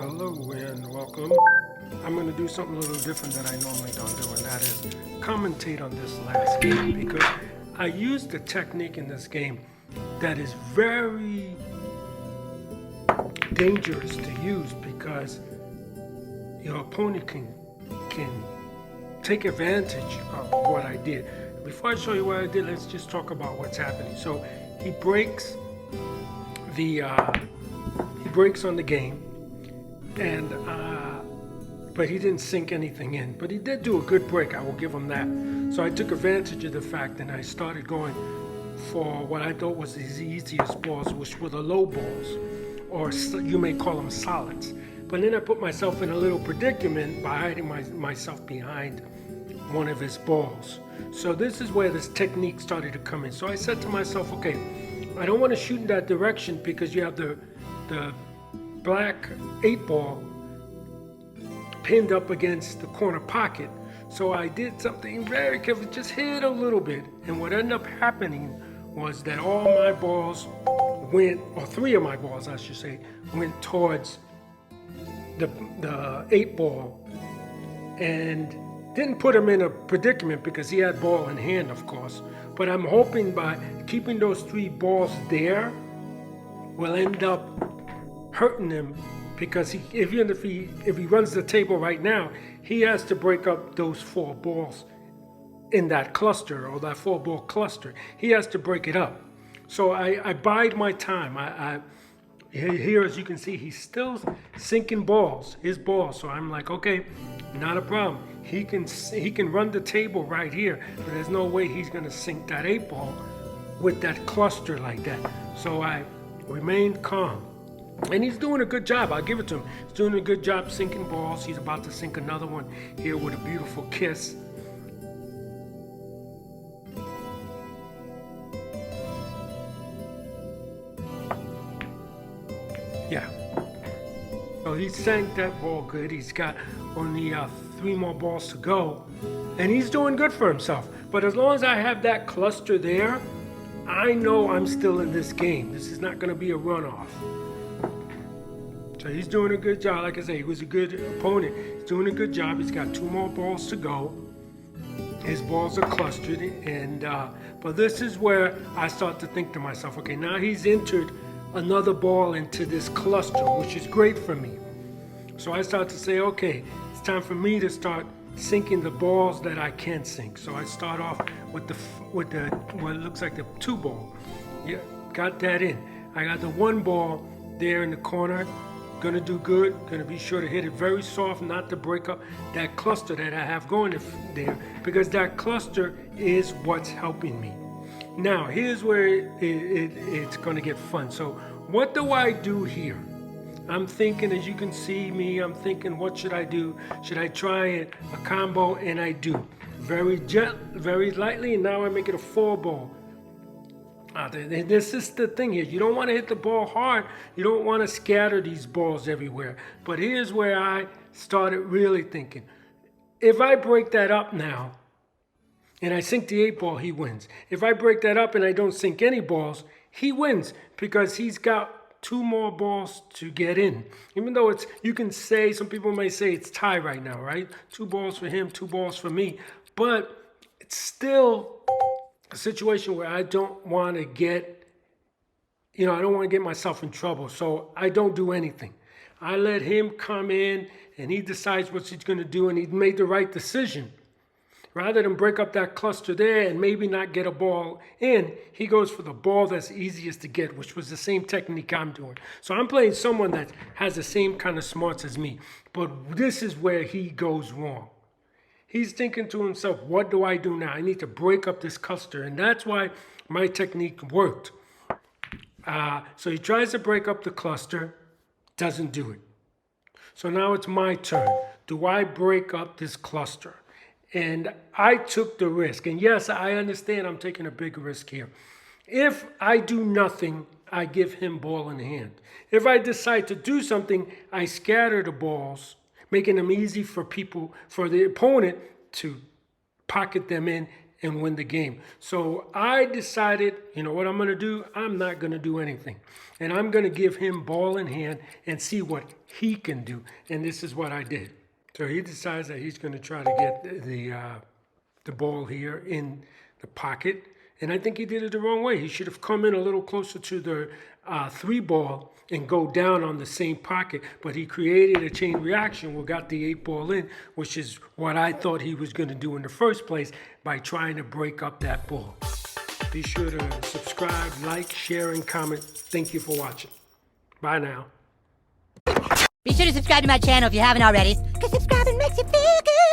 Hello and welcome. I'm going to do something a little different that I normally don't do, and that is commentate on this last game because I used a technique in this game that is very dangerous to use because your opponent can take advantage of what I did. Before I show you what I did, let's just talk about what's happening. So he breaks on the game, and but he didn't sink anything in. But he did do a good break. I will give him that. So I took advantage of the fact, and I started going for what I thought was his easiest balls, which were the low balls, or you may call them solids. But then I put myself in a little predicament by hiding myself behind one of his balls. So this is where this technique started to come in. So I said to myself, okay, I don't want to shoot in that direction because you have the black 8-ball pinned up against the corner pocket. So I did something very careful, just hit a little bit. And what ended up happening was that all my balls went, or 3 of my balls, I should say, went towards the 8-ball and didn't put him in a predicament because he had ball in hand, of course. But I'm hoping by keeping those 3 balls there will end up hurting him, because if he runs the table right now, he has to break up those 4 balls in that cluster, or that 4-ball cluster. He has to break it up. So I bide my time. Here, as you can see, he's still sinking his balls. So I'm like, okay, not a problem. He can run the table right here, but there's no way he's going to sink that 8-ball with that cluster like that. So I remained calm. And he's doing a good job. I'll give it to him. He's doing a good job sinking balls. He's about to sink another one here with a beautiful kiss. Yeah. So he sank that ball good. He's got only 3 more balls to go. And he's doing good for himself. But as long as I have that cluster there, I know I'm still in this game. This is not going to be a runoff. So he's doing a good job. Like I say, he was a good opponent. He's doing a good job. He's got 2 more balls to go. His balls are clustered. And but this is where I start to think to myself, okay, now he's entered another ball into this cluster, which is great for me. So I start to say, okay, it's time for me to start sinking the balls that I can sink. So I start off with the what looks like the 2-ball. Yeah, got that in. I got the 1 ball there in the corner. Gonna do good. Gonna be sure to hit it very soft, not to break up that cluster that I have going there, because that cluster is what's helping me. Now, here's where it's going to get fun. So what do I do here? I'm thinking, as you can see me, I'm thinking, what should I do? Should I try a combo? And I do. Very very lightly, and now I make it a 4-ball. This is the thing here. You don't want to hit the ball hard. You don't want to scatter these balls everywhere. But here's where I started really thinking. If I break that up now, and I sink the 8-ball, he wins. If I break that up and I don't sink any balls, he wins because he's got 2 more balls to get in. Even though you can say, some people may say it's tie right now, right? 2 balls for him, 2 balls for me. But it's still a situation where I don't want to get, I don't want to get myself in trouble. So I don't do anything. I let him come in and he decides what he's going to do, and he made the right decision. Rather than break up that cluster there and maybe not get a ball in, he goes for the ball that's easiest to get, which was the same technique I'm doing. So I'm playing someone that has the same kind of smarts as me. But this is where he goes wrong. He's thinking to himself, what do I do now? I need to break up this cluster. And that's why my technique worked. So he tries to break up the cluster, doesn't do it. So now it's my turn. Do I break up this cluster? And I took the risk. And yes, I understand I'm taking a big risk here. If I do nothing, I give him ball in hand. If I decide to do something, I scatter the balls, making them easy for the opponent to pocket them in and win the game. So I decided, you know what I'm going to do? I'm not going to do anything. And I'm going to give him ball in hand and see what he can do. And this is what I did. So he decides that he's going to try to get the ball here in the pocket. And I think he did it the wrong way. He should have come in a little closer to the 3 ball and go down on the same pocket. But he created a chain reaction. We got the 8 ball in, which is what I thought he was going to do in the first place by trying to break up that ball. Be sure to subscribe, like, share, and comment. Thank you for watching. Bye now. Be sure to subscribe to my channel if you haven't already, because subscribing makes you feel good.